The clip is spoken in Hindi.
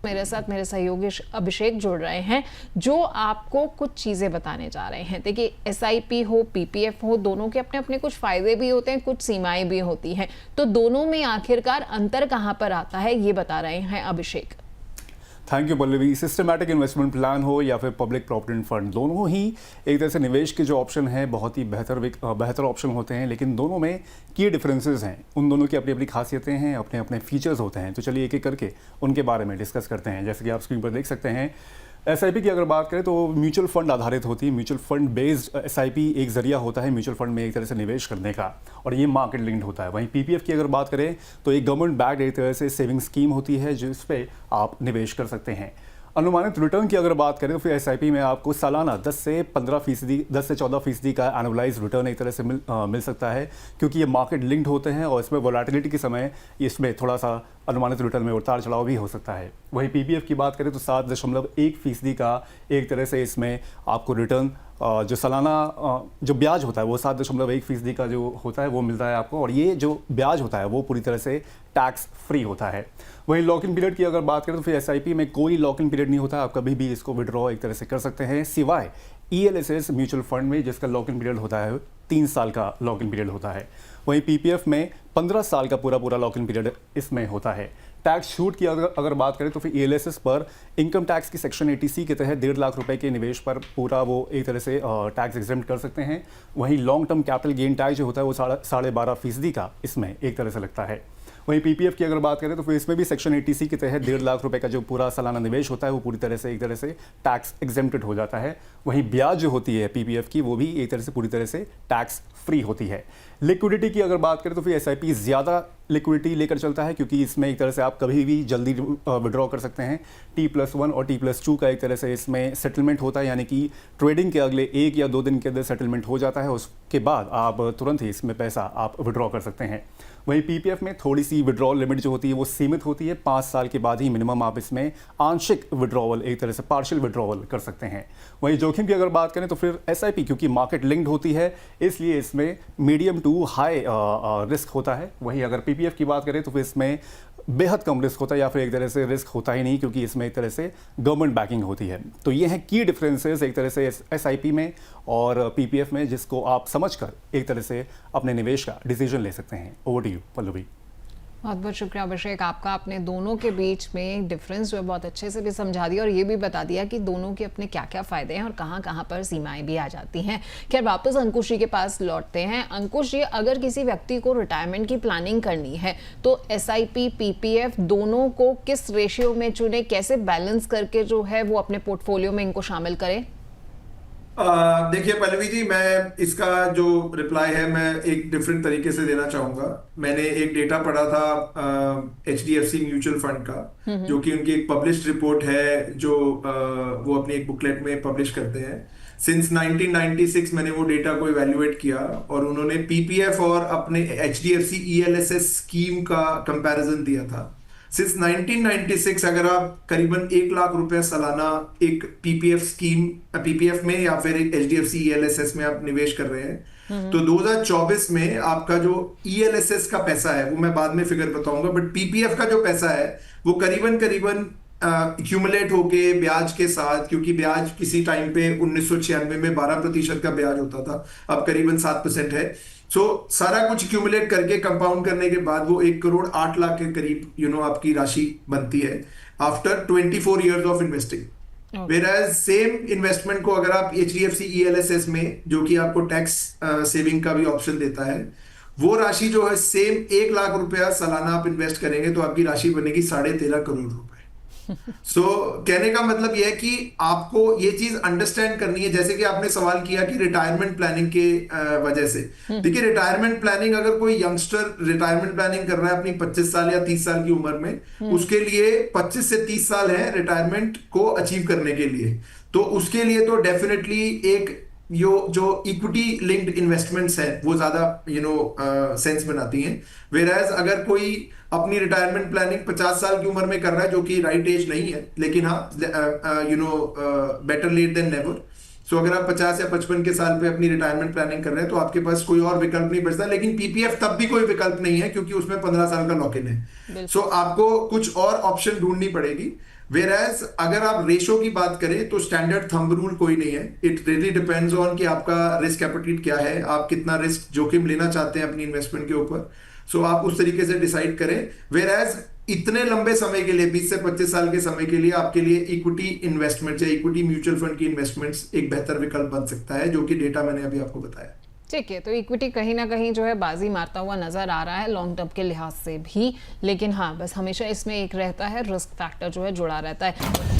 मेरे साथ मेरे सहयोगी अभिषेक जुड़ रहे हैं जो आपको कुछ चीज़ें बताने जा रहे हैं। देखिए, एसआईपी हो, पीपीएफ हो, दोनों के अपने अपने कुछ फायदे भी होते हैं, कुछ सीमाएं भी होती हैं। तो दोनों में आखिरकार अंतर कहां पर आता है, ये बता रहे हैं Abhishek. Thank you Pallavi. Systematic investment plan हो या फिर पब्लिक प्रॉविडेंट फंड, दोनों ही एक तरह से निवेश के जो ऑप्शन है बहुत ही बेहतर ऑप्शन होते हैं, लेकिन दोनों में की डिफरेंसेस हैं। उन दोनों की अपनी अपनी खासियतें हैं, अपने अपने फीचर्स होते हैं। तो चलिए एक एक करके उनके बारे में डिस्कस करते हैं। जैसे कि आप स्क्रीन पर देख सकते हैं, एसआईपी की अगर बात करें तो म्यूचुअल फंड आधारित होती है। म्यूचुअल फंड बेस्ड एसआईपी एक जरिया होता है म्यूचुअल फंड में एक तरह से निवेश करने का, और ये मार्केट लिंक्ड होता है। वहीं पीपीएफ की अगर बात करें तो एक गवर्नमेंट बैक्ड एक तरह से सेविंग स्कीम होती है जिस पे आप निवेश कर सकते हैं। अनुमानित रिटर्न की अगर बात करें तो फिर एसआईपी में आपको सालाना 10 से 14% का एनुअलाइज रिटर्न एक तरह से मिल सकता है, क्योंकि ये मार्केट लिंक्ड होते हैं और इसमें वोलेटिलिटी के समय इसमें थोड़ा सा अनुमानित रिटर्न में उतार चढ़ाव भी हो सकता है। वहीं पीपीएफ की बात करें तो 7.1% का एक तरह से इसमें आपको रिटर्न जो सालाना जो ब्याज होता है वो 7.1% का जो होता है वो मिलता है आपको, और ये जो ब्याज होता है वो पूरी तरह से टैक्स फ्री होता है। वहीं लॉक इन पीरियड की अगर बात करें तो फिर एसआईपी में कोई लॉक इन पीरियड नहीं होता, आप कभी भी इसको विड्रॉ एक तरह से कर सकते हैं, सिवाय ईएलएसएस म्यूचुअल फंड में जिसका लॉक इन पीरियड होता है 3 साल का लॉक इन पीरियड होता है। वहीं पीपीएफ में 15 साल का पूरा लॉक इन पीरियड इसमें होता है। टैक्स छूट की अगर बात करें तो फिर ईएलएसएस पर इनकम टैक्स की सेक्शन 80C के तहत 1.5 लाख रुपए के निवेश पर पूरा वो एक तरह से टैक्स एग्जेम्प्ट कर सकते हैं। वहीं long term capital gain tax जो होता है वो 12.5% का इसमें एक तरह से लगता है। वहीं पीपीएफ की अगर बात करें तो फिर इसमें भी सेक्शन 80C के तहत 1.5 लाख रुपए का जो पूरा सालाना निवेश होता है वो पूरी तरह से एक तरह से टैक्स एग्जेम्प्टेड हो जाता है। वहीं ब्याज जो होती है पीपीएफ की वो भी एक तरह से पूरी तरह से टैक्स फ्री होती है। लिक्विडिटी की अगर बात करें तो फिर एसआईपी ज़्यादा लिक्विडिटी लेकर चलता है, क्योंकि इसमें एक तरह से आप कभी भी जल्दी विड्रॉ कर सकते हैं। T+1 और T+2 का एक तरह से इसमें सेटलमेंट होता है, यानी कि ट्रेडिंग के अगले 1 या 2 दिन के अंदर सेटलमेंट हो जाता है, उसके बाद आप तुरंत ही इसमें पैसा आप विड्रॉ कर सकते हैं। वहीं पीपीएफ में थोड़ी सी विड्रॉल लिमिट जो होती है वो सीमित होती है, 5 साल के बाद ही मिनिमम आप इसमें आंशिक विड्रॉवल एक तरह से पार्शियल विड्रॉवल कर सकते हैं। वहीं जोखिम की अगर बात करें तो फिर एसआईपी क्योंकि मार्केट लिंक्ड होती है इसलिए इसमें मीडियम टू हाई रिस्क होता है। वहीं अगर पीपीएफ की बात करें तो फिर इसमें बेहद कम रिस्क होता है, या फिर एक तरह से रिस्क होता ही नहीं, क्योंकि इसमें एक तरह से गवर्नमेंट बैकिंग होती है। तो ये हैं की डिफरेंसेस एक तरह से एसआईपी में और पीपीएफ में, जिसको आप समझकर एक तरह से अपने निवेश का डिसीजन ले सकते हैं। Over to you Pallavi. बहुत बहुत शुक्रिया अभिषेक आपका। आपने दोनों के बीच में डिफरेंस जो है बहुत अच्छे से भी समझा दिया और ये भी बता दिया कि दोनों के अपने क्या क्या फायदे हैं और कहाँ कहाँ पर सीमाएं भी आ जाती हैं। खैर, वापस अंकुश जी के पास लौटते हैं। अंकुश जी, अगर किसी व्यक्ति को रिटायरमेंट की प्लानिंग करनी है तो एसआईपी, पीपीएफ दोनों को किस रेशियो में चुने, कैसे बैलेंस करके जो है वो अपने पोर्टफोलियो में इनको शामिल करें? देखिए पल्लवी जी, मैं इसका जो रिप्लाई है मैं एक डिफरेंट तरीके से देना चाहूंगा। मैंने एक डेटा पढ़ा था HDFC म्यूचुअल फंड का, जो कि उनकी एक पब्लिश्ड रिपोर्ट है जो वो अपनी एक बुकलेट में पब्लिश करते हैं। सिंस 1996 मैंने वो डेटा को इवेल्युएट किया और उन्होंने पीपीएफ और अपने HDFC ELSS स्कीम का कंपैरिजन दिया था। सिंस 1996 अगर आप करीबन 1 लाख रुपए सालाना एक पीपीएफ में या फिर एक HDFC ELSS में आप निवेश कर रहे हैं तो 2024 में आपका जो ELSS का पैसा है वो मैं बाद में फिगर बताऊंगा, बट पीपीएफ का जो पैसा है वो करीबन एक्यूमुलेट होके ब्याज के साथ, क्योंकि ब्याज किसी टाइम पे 1996 में 12% का ब्याज होता था, अब करीबन 7% है। सारा कुछ एक्यूमुलेट करके कंपाउंड करने के बाद वो 1 करोड़ 8 लाख के करीब आपकी राशि बनती है after 24 years of investing. वेराज same investment को अगर आप HDFC ELSS में, जो कि आपको टैक्स सेविंग का भी ऑप्शन देता है, वो राशि जो है सेम 1 लाख रुपया सालाना आप इन्वेस्ट करेंगे तो आपकी राशि बनेगी 13.5 करोड़ रुपए। कहने का मतलब यह है कि आपको ये चीज अंडरस्टैंड करनी है। जैसे कि आपने सवाल किया कि रिटायरमेंट प्लानिंग के वजह से, देखिए रिटायरमेंट प्लानिंग, अगर कोई यंगस्टर रिटायरमेंट प्लानिंग कर रहा है अपनी 25 साल या 30 साल की उम्र में, उसके लिए 25 से 30 साल है रिटायरमेंट को अचीव करने के लिए, तो उसके लिए तो डेफिनेटली एक जो इक्विटी लिंक्ड इन्वेस्टमेंट्स है वो ज्यादा सेंस बनाती हैं। वेराज अगर कोई अपनी रिटायरमेंट प्लानिंग 50 साल की उम्र में कर रहा है, जो कि राइट एज नहीं है, लेकिन हाँ बेटर लेट देन नेवर। सो अगर आप 50 या 55 के साल पे अपनी रिटायरमेंट प्लानिंग कर रहे हैं तो आपके पास कोई और विकल्प नहीं बचता। लेकिन पीपीएफ तब भी कोई विकल्प नहीं है क्योंकि उसमें 15 साल का लॉक इन है। सो आपको कुछ और ऑप्शन ढूंढनी पड़ेगी। Whereas अगर आप रेशो की बात करें तो स्टैंडर्ड थंब रूल कोई नहीं है. इट रियली डिपेंड्स ऑन कि आपका रिस्क एपेटाइट क्या है, आप कितना रिस्क जोखिम लेना चाहते हैं अपनी इन्वेस्टमेंट के ऊपर. सो आप उस तरीके से डिसाइड करें. Whereas इतने लंबे समय के लिए 20 से 25 साल के समय के लिए आपके लिए इक्विटी इन्वेस्टमेंट या इक्विटी म्यूचुअल फंड की इन्वेस्टमेंट्स एक बेहतर विकल्प बन सकता है, जो कि डेटा मैंने अभी आपको बताया. ठीक है, तो इक्विटी कहीं ना कहीं जो है बाजी मारता हुआ नजर आ रहा है लॉन्ग टर्म के लिहाज से भी, लेकिन हाँ बस हमेशा इसमें एक रहता है रिस्क फैक्टर जो है जुड़ा रहता है.